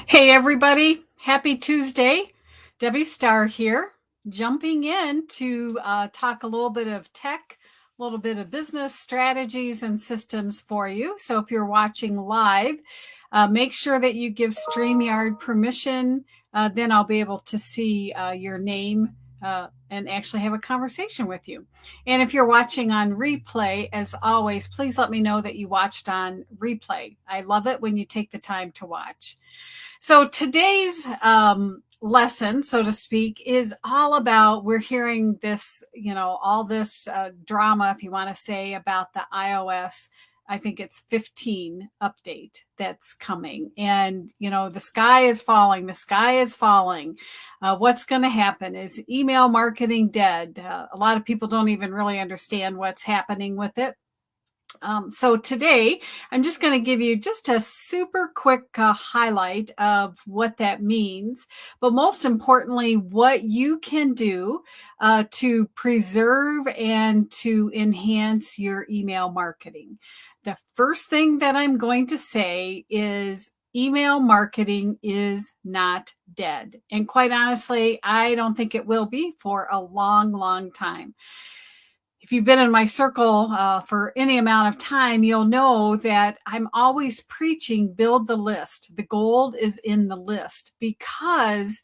Hey everybody, happy Tuesday. Debbie Starr here, jumping in to talk a little bit of tech, a little bit of business strategies and systems for you. So if you're watching live, make sure that you give StreamYard permission. Then I'll be able to see your name and actually have a conversation with you. And if you're watching on replay, as always, please let me know that you watched on replay. I love it when you take the time to watch. So today's lesson, so to speak, is all about we're hearing this, all this drama, if you want to say, about the iOS. I think it's 15 update that's coming. And, the sky is falling. The sky is falling. What's going to happen? Is email marketing dead? A lot of people don't even really understand what's happening with it. So today, I'm just going to give you just a super quick highlight of what that means, but most importantly, what you can do to preserve and to enhance your email marketing. The first thing that I'm going to say is email marketing is not dead. And quite honestly, I don't think it will be for a long, long time. If you've been in my circle for any amount of time, you'll know that I'm always preaching build the list. The gold is in the list because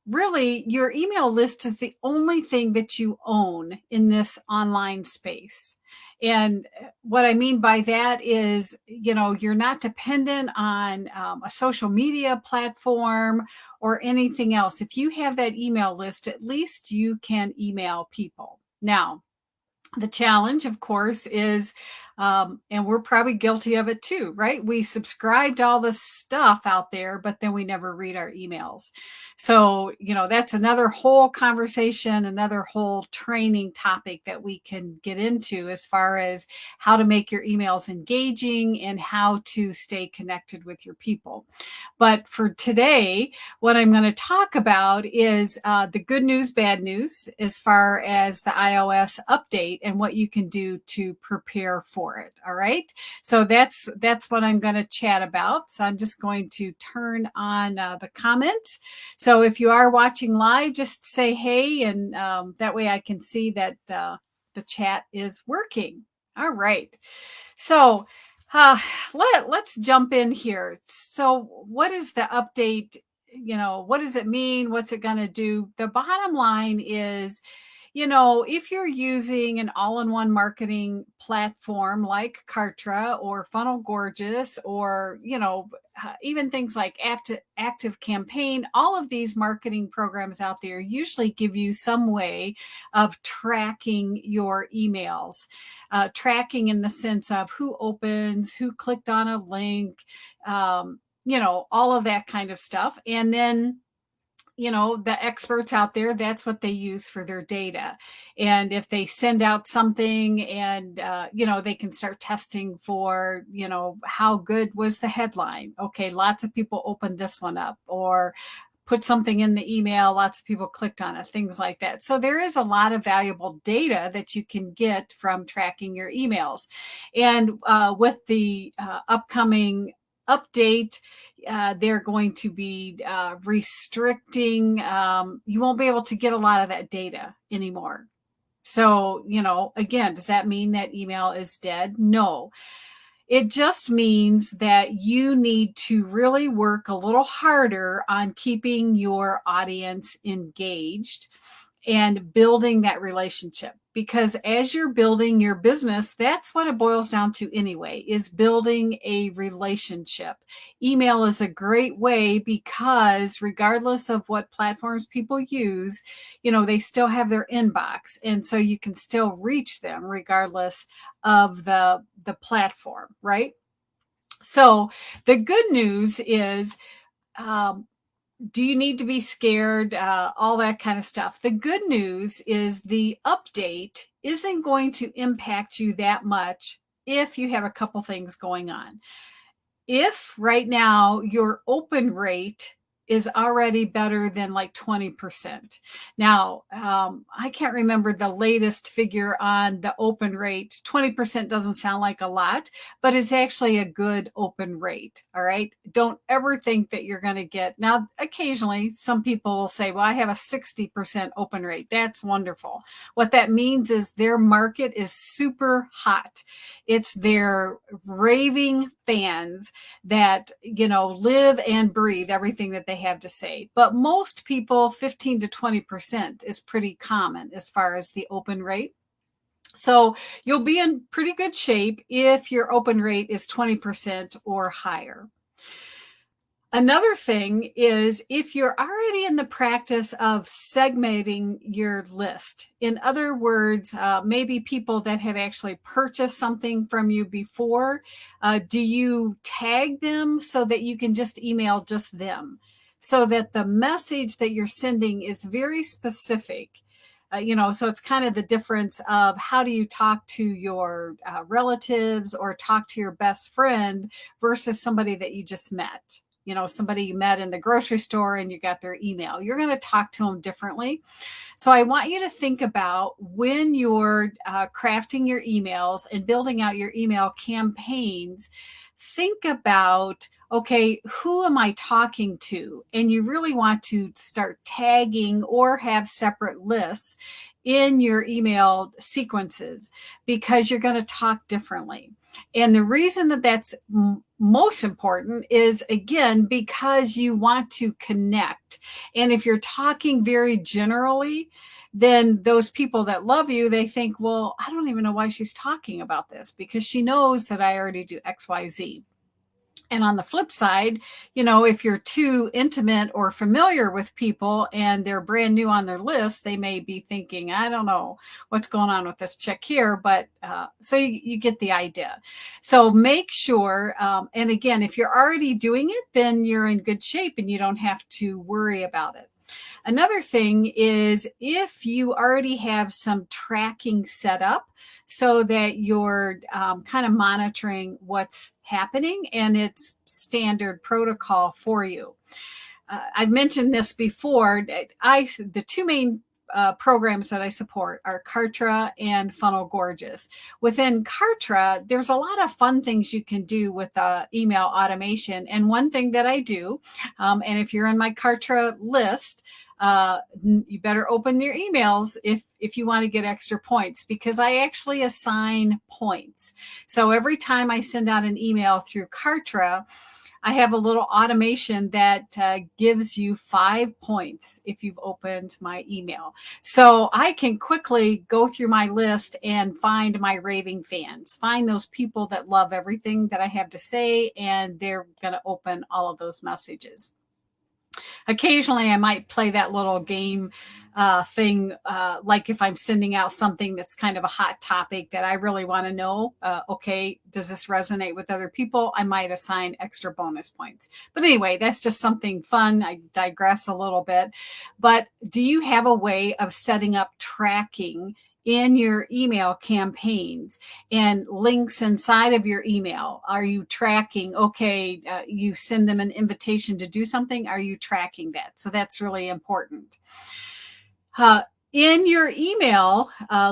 really your email list is the only thing that you own in this online space. And what I mean by that is, you're not dependent on a social media platform or anything else. If you have that email list, at least you can email people. Now, the challenge, of course, is, and we're probably guilty of it too, right? We subscribe to all this stuff out there, but then we never read our emails. So, that's another whole conversation, another whole training topic that we can get into as far as how to make your emails engaging and how to stay connected with your people. But for today, what I'm going to talk about is the good news, bad news, as far as the iOS update and what you can do to prepare for it. All right. So that's what I'm going to chat about. So I'm just going to turn on the comments. So if you are watching live, just say hey, and that way I can see that the chat is working. All right. So let's jump in here. So what is the update? What does it mean? What's it going to do? The bottom line is, if you're using an all-in-one marketing platform like KARTRA or Funnel Gorgeous or, even things like Active Campaign, all of these marketing programs out there usually give you some way of tracking your emails, tracking in the sense of who opens, who clicked on a link, all of that kind of stuff. And then the experts out there, that's what they use for their data. And if they send out something and, they can start testing for, how good was the headline? Okay, lots of people opened this one up, or put something in the email, lots of people clicked on it, things like that. So there is a lot of valuable data that you can get from tracking your emails. And with the upcoming update, they're going to be restricting, you won't be able to get a lot of that data anymore. So, again, does that mean that email is dead? No. It just means that you need to really work a little harder on keeping your audience engaged and building that relationship. Because as you're building your business, that's what it boils down to anyway, is building a relationship. Email is a great way because regardless of what platforms people use, they still have their inbox. And so you can still reach them regardless of the platform, right? So the good news is, do you need to be scared? All that kind of stuff. The good news is the update isn't going to impact you that much if you have a couple things going on. If right now your open rate is already better than like 20%. Now, I can't remember the latest figure on the open rate. 20% doesn't sound like a lot, but it's actually a good open rate. All right. Don't ever think that you're going to get, now, occasionally some people will say, well, I have a 60% open rate. That's wonderful. What that means is their market is super hot. It's their raving fans that, live and breathe everything that they have to say. But most people, 15 to 20% is pretty common as far as the open rate. So you'll be in pretty good shape if your open rate is 20% or higher. Another thing is if you're already in the practice of segmenting your list. In other words, maybe people that have actually purchased something from you before, do you tag them so that you can just email just them? So that the message that you're sending is very specific. So it's kind of the difference of how do you talk to your relatives or talk to your best friend versus somebody that you just met. Somebody you met in the grocery store and you got their email. You're going to talk to them differently. So I want you to think about when you're crafting your emails and building out your email campaigns, think about, okay, who am I talking to? And you really want to start tagging or have separate lists in your email sequences because you're going to talk differently. And the reason that that's most important is, again, because you want to connect. And if you're talking very generally, then those people that love you, they think, well, I don't even know why she's talking about this because she knows that I already do X, Y, Z. And on the flip side, if you're too intimate or familiar with people and they're brand new on their list, they may be thinking, I don't know what's going on with this chick here. But so you get the idea. So make sure, and again, if you're already doing it, then you're in good shape and you don't have to worry about it. Another thing is if you already have some tracking set up so that you're kind of monitoring what's happening and it's standard protocol for you. I've mentioned this before. The two main programs that I support are KARTRA and Funnel Gorgeous. Within KARTRA, there's a lot of fun things you can do with email automation. And one thing that I do, and if you're in my KARTRA list, you better open your emails if you want to get extra points, because I actually assign points. So every time I send out an email through KARTRA, I have a little automation that gives you 5 points if you've opened my email. So I can quickly go through my list and find my raving fans, find those people that love everything that I have to say, and they're going to open all of those messages. Occasionally, I might play that little game thing, like if I'm sending out something that's kind of a hot topic that I really want to know, okay, does this resonate with other people? I might assign extra bonus points. But anyway, that's just something fun. I digress a little bit. But do you have a way of setting up tracking in your email campaigns and links inside of your email? Are you tracking, okay, you send them an invitation to do something, are you tracking that? So that's really important. In your email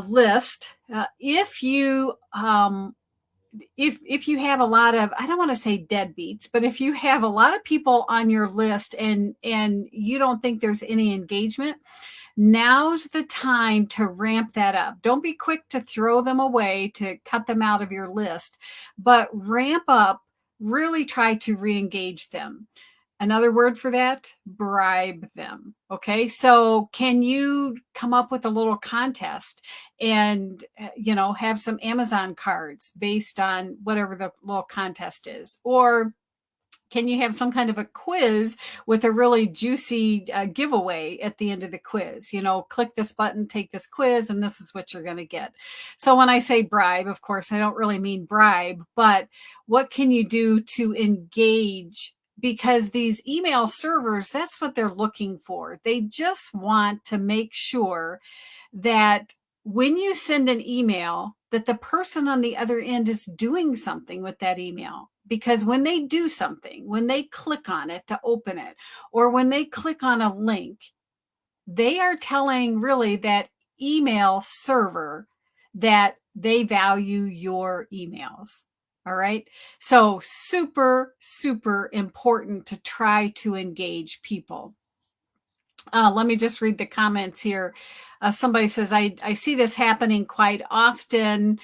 list, if you if you have a lot of, I don't want to say deadbeats, but if you have a lot of people on your list and you don't think there's any engagement, now's the time to ramp that up. Don't be quick to throw them away, to cut them out of your list, but ramp up, really try to re-engage them. Another word for that, bribe them. Okay. So can you come up with a little contest and, have some Amazon cards based on whatever the little contest is? Or can you have some kind of a quiz with a really juicy giveaway at the end of the quiz? Click this button, take this quiz, and this is what you're going to get. So when I say bribe, of course, I don't really mean bribe, but what can you do to engage? Because these email servers, that's what they're looking for. They just want to make sure that when you send an email, that the person on the other end is doing something with that email. Because when they do something, when they click on it to open it, or when they click on a link, they are telling really that email server that they value your emails. All right. So super, super important to try to engage people. Let me just read the comments here. Somebody says, I see this happening quite often.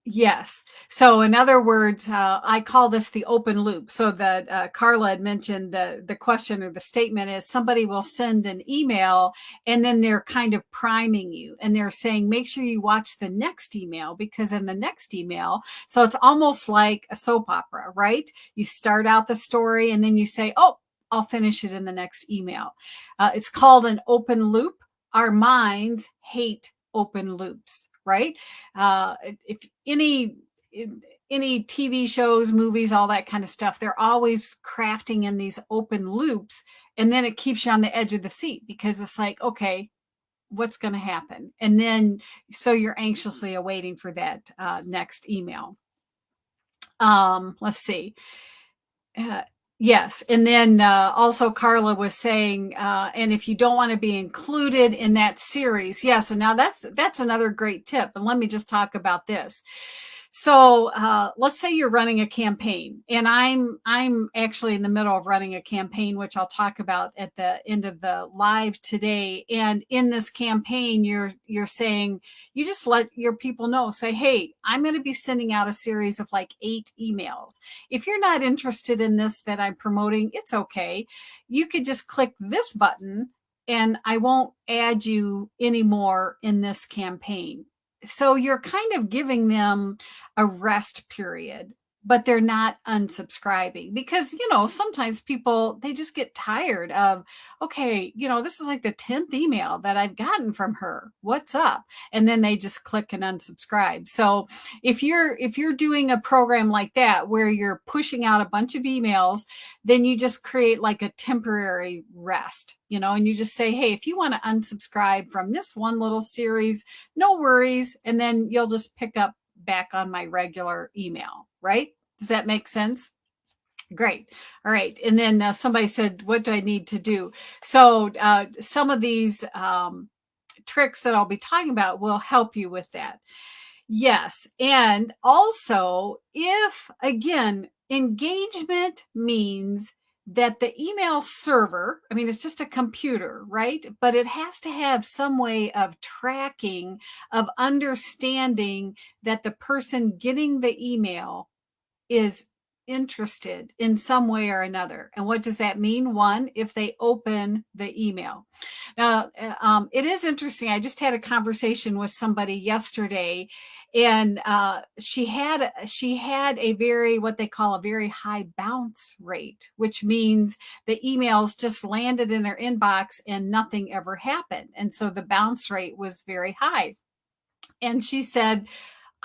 Yes. So in other words, I call this the open loop. So that Carla had mentioned the question or the statement is somebody will send an email and then they're kind of priming you and they're saying, make sure you watch the next email because in the next email, so it's almost like a soap opera, right? You start out the story and then you say, oh, I'll finish it in the next email. It's called an open loop. Our minds hate open loops, right? If any TV shows, movies, all that kind of stuff, they're always crafting in these open loops, and then it keeps you on the edge of the seat because it's like, okay, what's going to happen? And then so you're anxiously awaiting for that next email. Let's see. Yes. And then also Carla was saying, and if you don't want to be included in that series, yes. And now that's another great tip. And let me just talk about this. So let's say you're running a campaign, and I'm actually in the middle of running a campaign, which I'll talk about at the end of the live today. And in this campaign, you're saying, you just let your people know, say, hey, I'm going to be sending out a series of like 8 emails. If you're not interested in this that I'm promoting, it's okay. You could just click this button and I won't add you anymore in this campaign. So you're kind of giving them a rest period, but they're not unsubscribing because, sometimes people, they just get tired of, okay, this is like the 10th email that I've gotten from her. What's up? And then they just click and unsubscribe. So if you're doing a program like that, where you're pushing out a bunch of emails, then you just create like a temporary rest, and you just say, hey, if you want to unsubscribe from this one little series, no worries. And then you'll just pick up back on my regular email, right? Does that make sense? Great. All right. And then somebody said, what do I need to do? So some of these tricks that I'll be talking about will help you with that. Yes. And also, if again, engagement means that the email server, I mean, it's just a computer, right? But it has to have some way of tracking, of understanding that the person getting the email is interested in some way or another. And what does that mean? One, if they open the email. Now, it is interesting. I just had a conversation with somebody yesterday, and she had a very, what they call a very high bounce rate, which means the emails just landed in her inbox and nothing ever happened. And so the bounce rate was very high. And she said,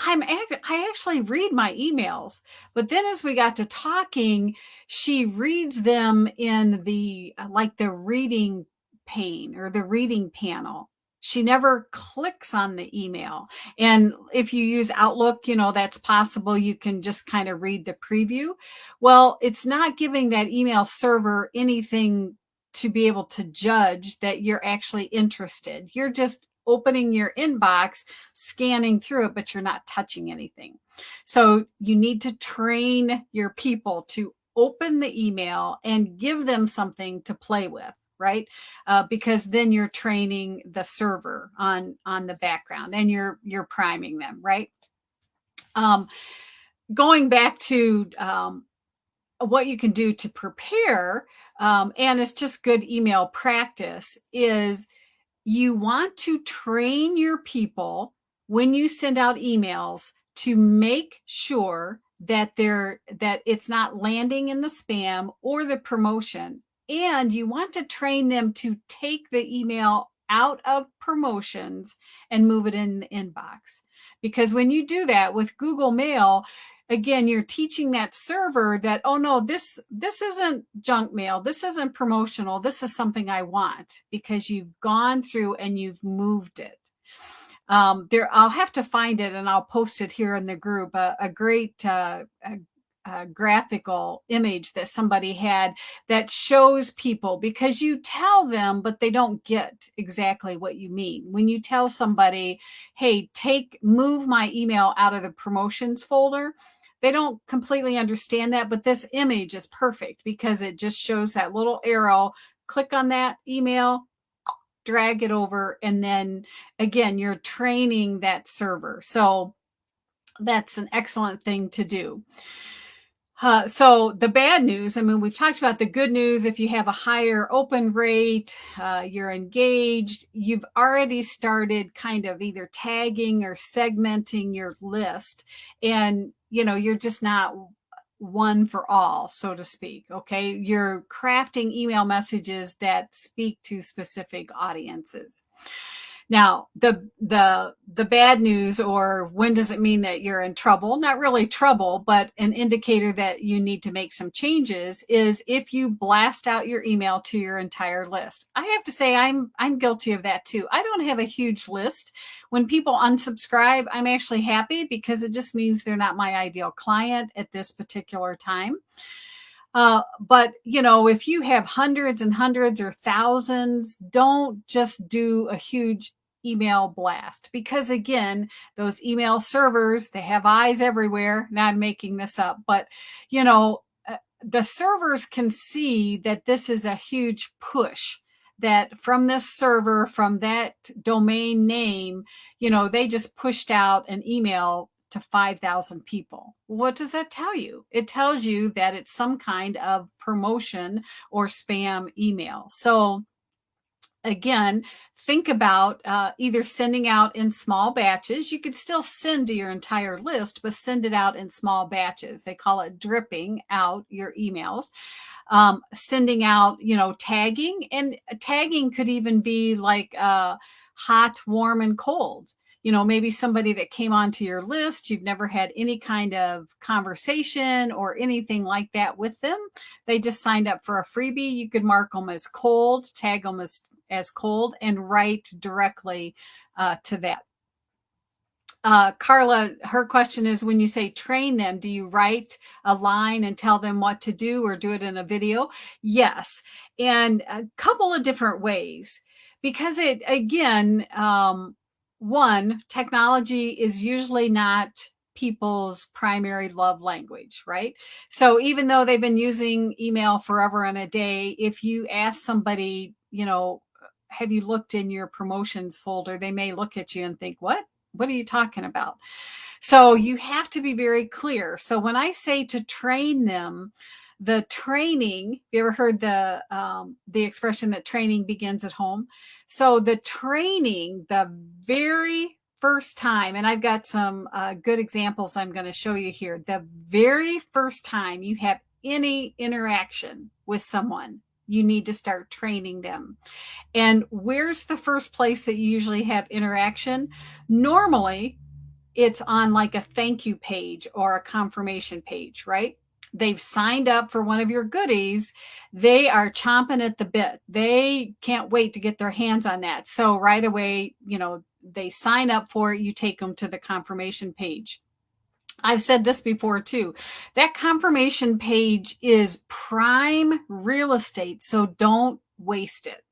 I actually read my emails, but then as we got to talking, she reads them in the reading pane or the reading panel. She never clicks on the email. And if you use Outlook, that's possible. You can just kind of read the preview. Well, it's not giving that email server anything to be able to judge that you're actually interested. You're just opening your inbox, scanning through it, but you're not touching anything. So you need to train your people to open the email and give them something to play with, right? Because then you're training the server on the background and you're priming them, right? Going back to what you can do to prepare, and it's just good email practice, is you want to train your people when you send out emails to make sure that it's not landing in the spam or the promotion. And you want to train them to take the email out of promotions and move it in the inbox. Because when you do that with Google Mail, again, you're teaching that server that, oh no, this isn't junk mail. This isn't promotional. This is something I want, because you've gone through and you've moved it. I'll have to find it and I'll post it here in the group. A great graphical image that somebody had that shows people, because you tell them, but they don't get exactly what you mean. When you tell somebody, hey, move my email out of the promotions folder, they don't completely understand that, but this image is perfect because it just shows that little arrow. Click on that email, drag it over, and then again, you're training that server. So that's an excellent thing to do. So the bad news, I mean, we've talked about the good news. If you have a higher open rate, you're engaged, you've already started kind of either tagging or segmenting your list, and you're just not one for all, so to speak. Okay. You're crafting email messages that speak to specific audiences. Now, the bad news, or when does it mean that you're in trouble? Not really trouble, but an indicator that you need to make some changes, is if you blast out your email to your entire list. I have to say I'm guilty of that too. I don't have a huge list. When people unsubscribe, I'm actually happy because it just means they're not my ideal client at this particular time. But if you have hundreds and hundreds or thousands, don't just do a huge email blast, because again, those email servers, they have eyes everywhere. Now I'm making this up, but the servers can see that this is a huge push, that from this server, from that domain name, they just pushed out an email to 5,000 people. What does that tell you? It tells you that it's some kind of promotion or spam email. So again, think about either sending out in small batches. You could still send to your entire list, but send it out in small batches. They call it dripping out your emails. Sending out, tagging, and tagging could even be like hot, warm, and cold. Maybe somebody that came onto your list, you've never had any kind of conversation or anything like that with them. They just signed up for a freebie. You could mark them as cold, tag them as cold, and write directly to that. Carla, her question is, when you say train them, do you write a line and tell them what to do, or do it in a video? Yes. And a couple of different ways, because one, technology is usually not people's primary love language, right? So even though they've been using email forever and a day, if you ask somebody, have you looked in your promotions folder, they may look at you and think, what are you talking about? So you have to be very clear. So when I say to train them, the training, you ever heard the expression that training begins at home? So the training, the very first time, and I've got some good examples I'm going to show you here. The very first time you have any interaction with someone, you need to start training them. And where's the first place that you usually have interaction? Normally, it's on like a thank you page or a confirmation page, right? They've signed up for one of your goodies. They are chomping at the bit. They can't wait to get their hands on that. So right away, they sign up for it. You take them to the confirmation page. I've said this before too. That confirmation page is prime real estate, so don't waste it.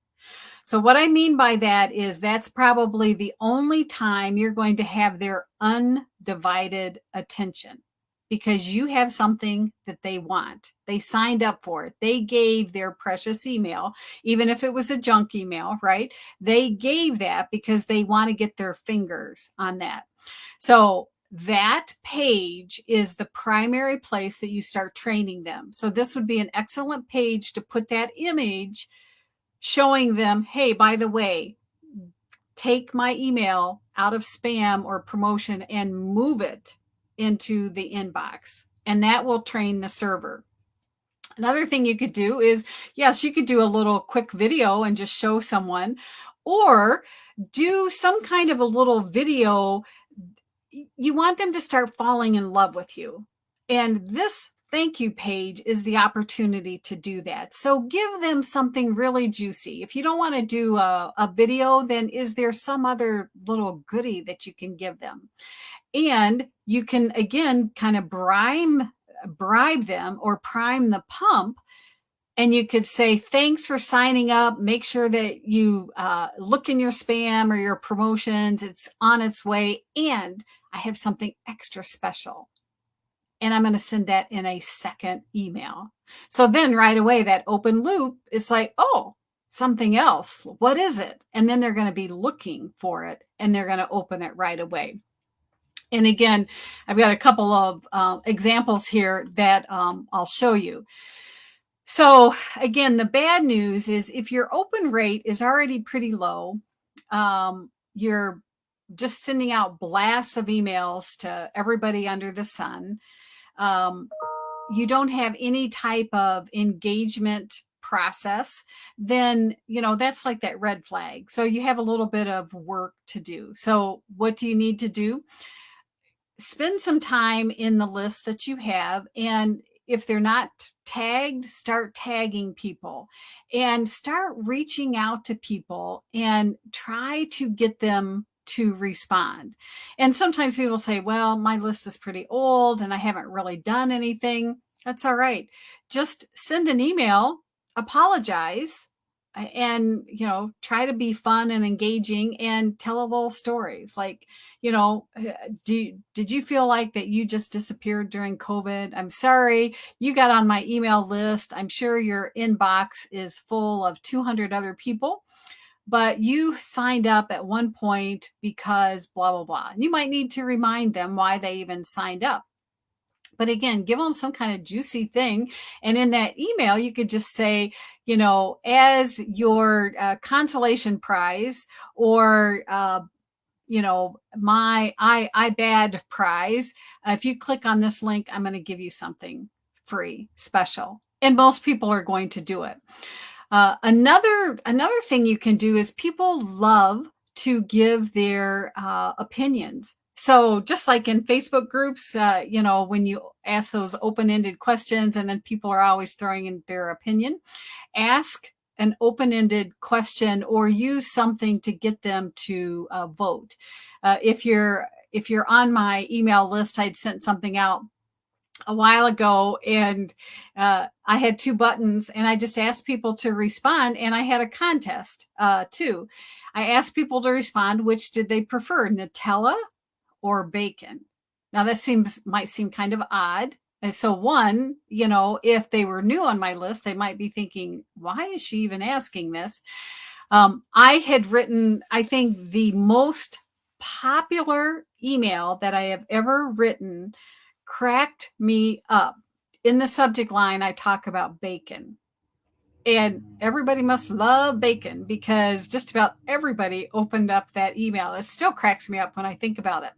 So what I mean by that is that's probably the only time you're going to have their undivided attention, because you have something that they want. They signed up for it. They gave their precious email, even if it was a junk email, right? They gave that because they want to get their fingers on that. So that page is the primary place that you start training them. So this would be an excellent page to put that image showing them, hey, by the way, take my email out of spam or promotion and move it into the inbox. And that will train the server. Another thing you could do is, yes, you could do a little quick video and just show someone, or do some kind of a little video. You want them to start falling in love with you. And this thank you page is the opportunity to do that. So give them something really juicy. If you don't want to do a video, then is there some other little goodie that you can give them? And you can, again, kind of bribe them or prime the pump. And you could say, thanks for signing up. Make sure that you look in your spam or your promotions. It's on its way. And I have something extra special. And I'm going to send that in a second email. So then right away, that open loop is like, oh, something else. What is it? And then they're going to be looking for it and they're going to open it right away. And again, I've got a couple of examples here that I'll show you. So again, the bad news is if your open rate is already pretty low, you're just sending out blasts of emails to everybody under the sun. You don't have any type of engagement process, then, that's like that red flag. So you have a little bit of work to do. So what do you need to do? Spend some time in the list that you have. And if they're not tagged, start tagging people and start reaching out to people and try to get them to respond. And sometimes people say, well, my list is pretty old and I haven't really done anything. That's all right. Just send an email, apologize, and, try to be fun and engaging and tell a little story. It's like, did you feel like that you just disappeared during COVID? I'm sorry. You got on my email list. I'm sure your inbox is full of 200 other people, but you signed up at one point because blah, blah, blah. And you might need to remind them why they even signed up. But again, give them some kind of juicy thing. And in that email, you could just say, as your consolation prize or, my iBad prize. If you click on this link, I'm going to give you something free, special. And most people are going to do it. Another thing you can do is people love to give their opinions. So just like in Facebook groups, when you ask those open-ended questions and then people are always throwing in their opinion, ask an open-ended question or use something to get them to vote. If you're on my email list, I'd sent something out a while ago and I had 2 buttons and I just asked people to respond, and I had a contest too. I asked people to respond, which did they prefer, Nutella or bacon? Now that might seem kind of odd. And so one, if they were new on my list, they might be thinking, why is she even asking this? I had written, I think, the most popular email that I have ever written cracked me up. In the subject line, I talk about bacon. And everybody must love bacon because just about everybody opened up that email. It still cracks me up when I think about it.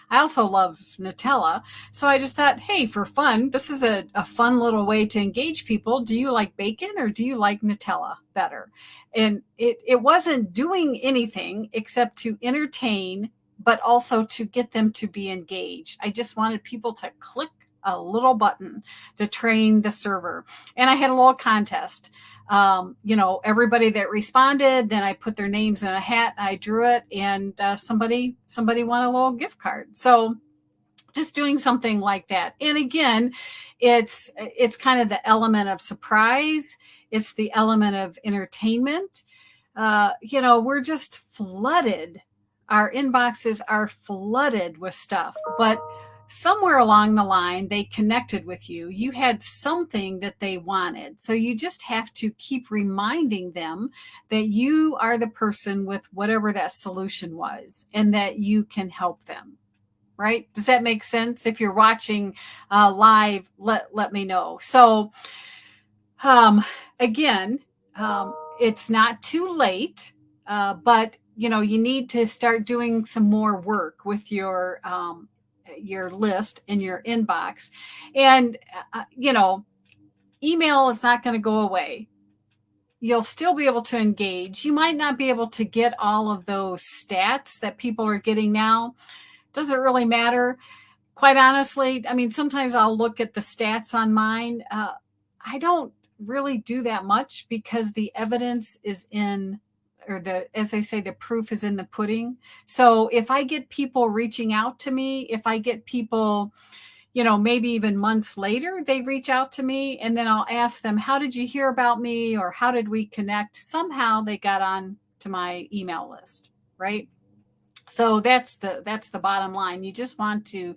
I also love Nutella. So I just thought, hey, for fun, this is a fun little way to engage people. Do you like bacon or do you like Nutella better? And it wasn't doing anything except to entertain, but also to get them to be engaged. I just wanted people to click a little button to train the server. And I had a little contest. Everybody that responded, then I put their names in a hat, I drew it, and somebody won a little gift card. So just doing something like that. And again, it's kind of the element of surprise. It's the element of entertainment. We're just flooded. Our inboxes are flooded with stuff, but somewhere along the line, they connected with you. You had something that they wanted. So you just have to keep reminding them that you are the person with whatever that solution was and that you can help them. Right? Does that make sense? If you're watching live, let me know. So again, it's not too late, but you need to start doing some more work with your list in your inbox. And email is not going to go away. You'll still be able to engage. You might not be able to get all of those stats that people are getting now. Doesn't really matter. quite honestly, I mean, sometimes I'll look at the stats on mine. I don't really do that much because the evidence is in, or as they say, the proof is in the pudding. So if I get people reaching out to me, if I get people, maybe even months later, they reach out to me and then I'll ask them, how did you hear about me? Or how did we connect? Somehow they got on to my email list, right? So that's the bottom line. You just want to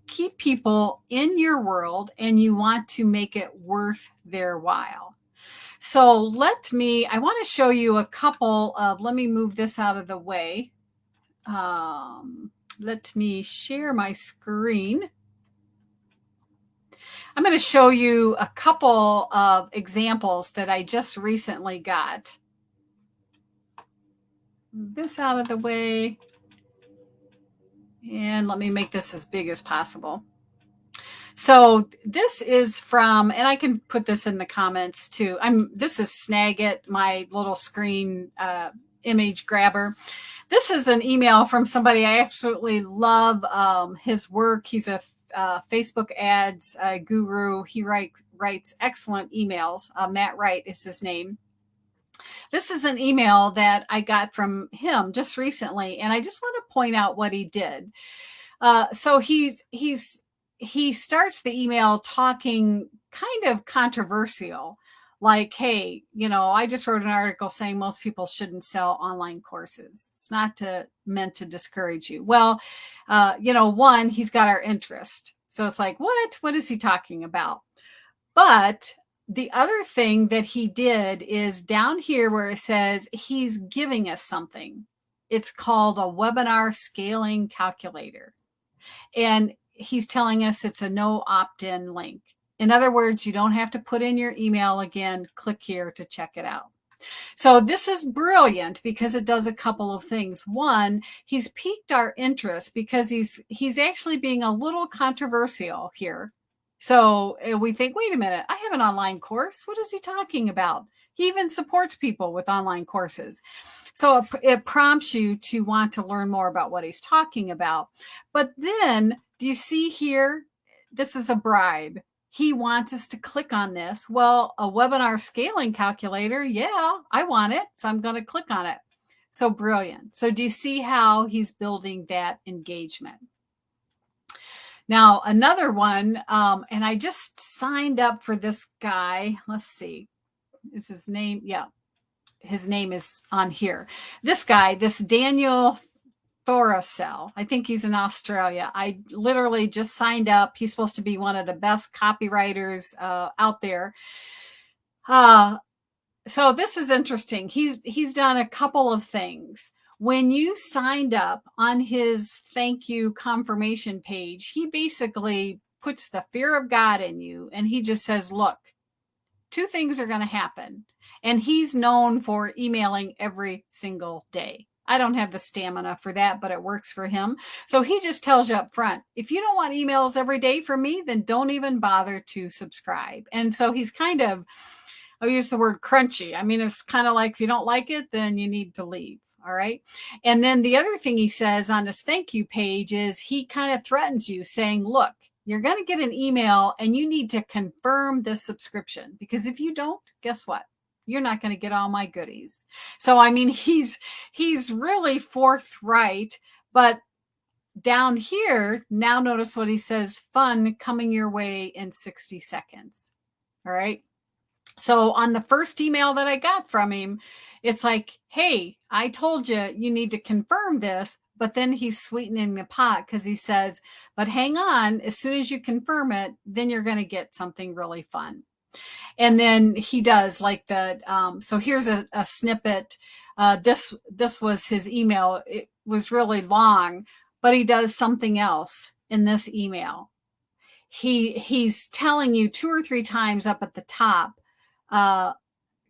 keep people in your world and you want to make it worth their while. So I want to show you a couple of, let me move this out of the way. Let me share my screen. I'm going to show you a couple of examples that I just recently got. Move this out of the way. And let me make this as big as possible. So this is from, and I can put this in the comments too. This is Snagit, my little screen image grabber. This is an email from somebody I absolutely love his work. He's a Facebook ads guru. He writes excellent emails. Matt Wright is his name. This is an email that I got from him just recently, and I just want to point out what he did. So he starts the email talking kind of controversial, like, hey, I just wrote an article saying most people shouldn't sell online courses. It's not meant to discourage you. Well, one, he's got our interest. So it's like, what is he talking about? But the other thing that he did is down here where it says he's giving us something. It's called a webinar scaling calculator. And he's telling us it's a no opt-in link. In other words, you don't have to put in your email again. Click here to check it out. So this is brilliant because it does a couple of things. One, he's piqued our interest because he's actually being a little controversial here. So we think, wait a minute, I have an online course. What is he talking about? He even supports people with online courses. So it prompts you to want to learn more about what he's talking about. But then, do you see here? This is a bribe. He wants us to click on this. Well, a webinar scaling calculator, yeah, I want it. So I'm going to click on it. So brilliant. So do you see how he's building that engagement? Now, another one, and I just signed up for this guy. Let's see. Is his name? Yeah. His name is on here. This guy, this Daniel Thoracell, I think he's in Australia. I literally just signed up. He's supposed to be one of the best copywriters out there. So this is interesting. He's done a couple of things. When you signed up on his thank you confirmation page, he basically puts the fear of God in you. And he just says, look, two things are going to happen. And he's known for emailing every single day. I don't have the stamina for that, but it works for him. So he just tells you up front, if you don't want emails every day from me, then don't even bother to subscribe. And so he's kind of, I'll use the word crunchy. I mean, it's kind of like, if you don't like it, then you need to leave. All right. And then the other thing he says on his thank you page is he kind of threatens you saying, look, you're going to get an email and you need to confirm this subscription, because if you don't, guess what? You're not going to get all my goodies. So, I mean, he's really forthright, but down here, now notice what he says, fun coming your way in 60 seconds. All right. So on the first email that I got from him, it's like, hey, I told you need to confirm this. But then he's sweetening the pot because he says, but hang on, as soon as you confirm it, then you're going to get something really fun. And then he does like so here's a snippet. This was his email. It was really long, but he does something else in this email. He's telling you 2 or 3 times up at the top,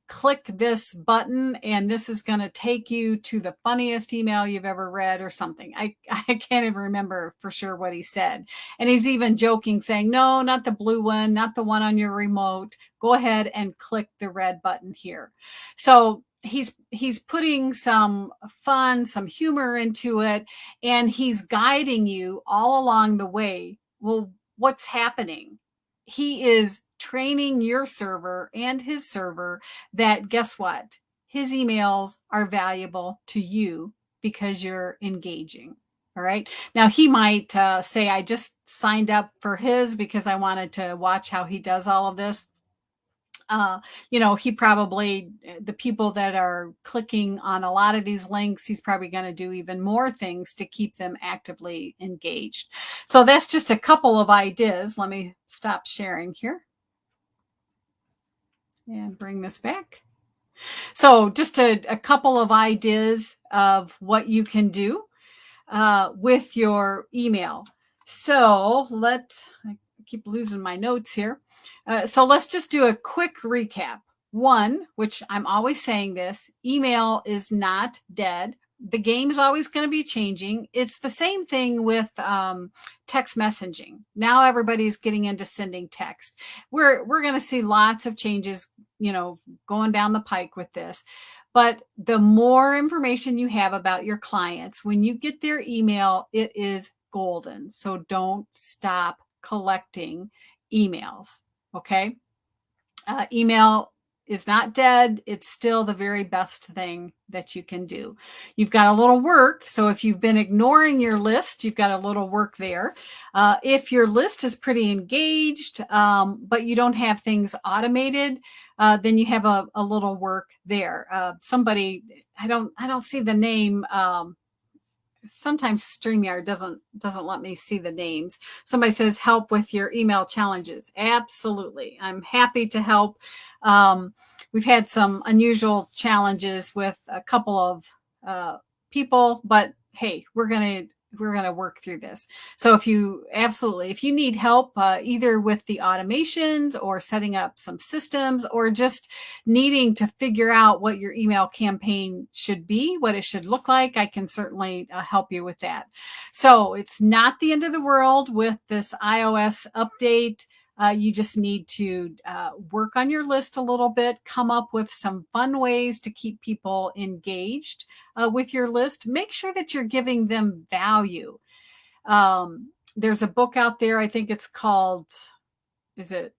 click this button and this is going to take you to the funniest email you've ever read or something. I can't even remember for sure what he said. And he's even joking saying, no, not the blue one, not the one on your remote. Go ahead and click the red button here. So he's putting some fun, some humor into it, and he's guiding you all along the way Well, what's happening? He is training your server and his server that, guess what? His emails are valuable to you because you're engaging. All right. Now he might say, I just signed up for his because I wanted to watch how he does all of this. He probably, the people that are clicking on a lot of these links, he's probably going to do even more things to keep them actively engaged. So that's just a couple of ideas. Let me stop sharing here and bring this back. So just a couple of ideas of what you can do with your email. So I keep losing my notes here. So let's just do a quick recap. One, which I'm always saying this, email is not dead. The game is always going to be changing. It's the same thing with text messaging. Now everybody's getting into sending text. We're going to see lots of changes, going down the pike with this. But the more information you have about your clients, when you get their email, it is golden. So don't stop collecting emails. Okay. Email is not dead. It's still the very best thing that you can do. You've got a little work. So if you've been ignoring your list, you've got a little work there. If your list is pretty engaged, but you don't have things automated, then you have a little work there. Somebody, I don't see the name. Sometimes StreamYard doesn't let me see the names. Somebody says help with your email challenges. Absolutely. I'm happy to help. We've had some unusual challenges with a couple of people, but hey, we're going to work through this. So if you need help either with the automations or setting up some systems or just needing to figure out what your email campaign should be, what it should look like, I can certainly help you with that. So it's not the end of the world with this iOS update. You just need to work on your list a little bit, come up with some fun ways to keep people engaged with your list. Make sure that you're giving them value. There's a book out there, I think it's called, is it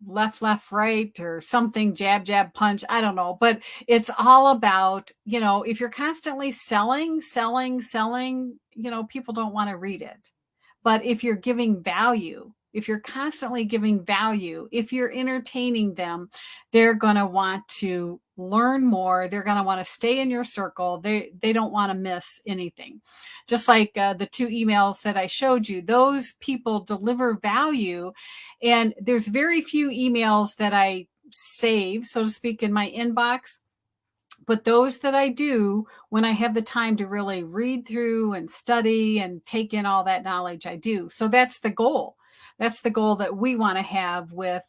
left, right, or something, jab, punch? I don't know. But it's all about, if you're constantly selling, people don't want to read it. But if you're giving value, if you're constantly giving value, if you're entertaining them, they're going to want to learn more. They're going to want to stay in your circle. They don't want to miss anything. Just like the 2 emails that I showed you, those people deliver value. And there's very few emails that I save, so to speak, in my inbox. But those that I do, when I have the time to really read through and study and take in all that knowledge, I do. So that's the goal. That's the goal that we want to have with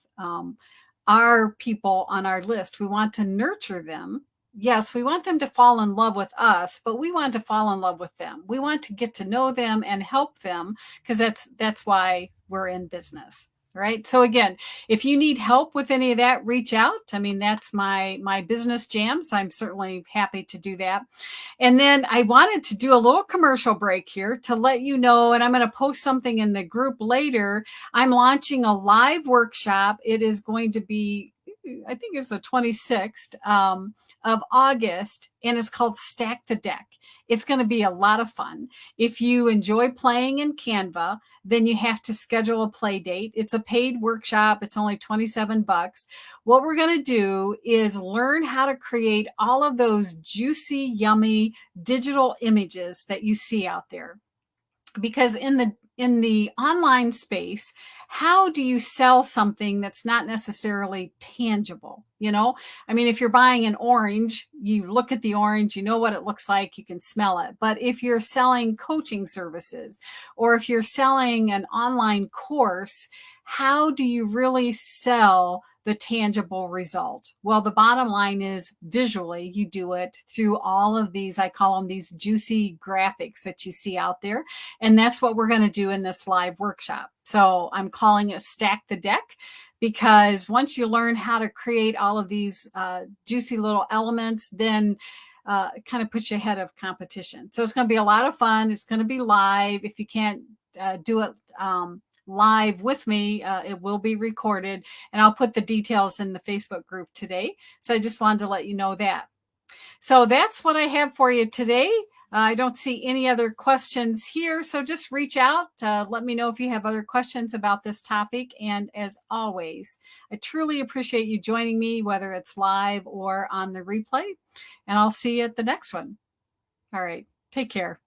our people on our list. We want to nurture them. Yes, we want them to fall in love with us, but we want to fall in love with them. We want to get to know them and help them because that's why we're in business. Right. So again, if you need help with any of that, reach out. I mean, that's my business jams. I'm certainly happy to do that. And then I wanted to do a little commercial break here to let you know, and I'm going to post something in the group later. I'm launching a live workshop. It is going to be, I think it's the 26th of August, and it's called Stack the Deck. It's going to be a lot of fun. If you enjoy playing in Canva, then you have to schedule a play date. It's a paid workshop. It's only $27. What we're going to do is learn how to create all of those juicy, yummy digital images that you see out there. Because in the online space, how do you sell something that's not necessarily tangible? I mean, if you're buying an orange, you look at the orange, you know what it looks like, you can smell it. But if you're selling coaching services, or if you're selling an online course, how do you really sell the tangible result? Well, the bottom line is visually, you do it through all of these, I call them these juicy graphics that you see out there. And that's what we're going to do in this live workshop. So I'm calling it Stack the Deck, because once you learn how to create all of these juicy little elements, then it kind of puts you ahead of competition. So it's going to be a lot of fun. It's going to be live. If you can't do it live with me. It will be recorded, and I'll put the details in the Facebook group today. So I just wanted to let you know that. So that's what I have for you today. I don't see any other questions here, so just reach out. Let me know if you have other questions about this topic. And as always, I truly appreciate you joining me, whether it's live or on the replay. And I'll see you at the next one. All right. Take care.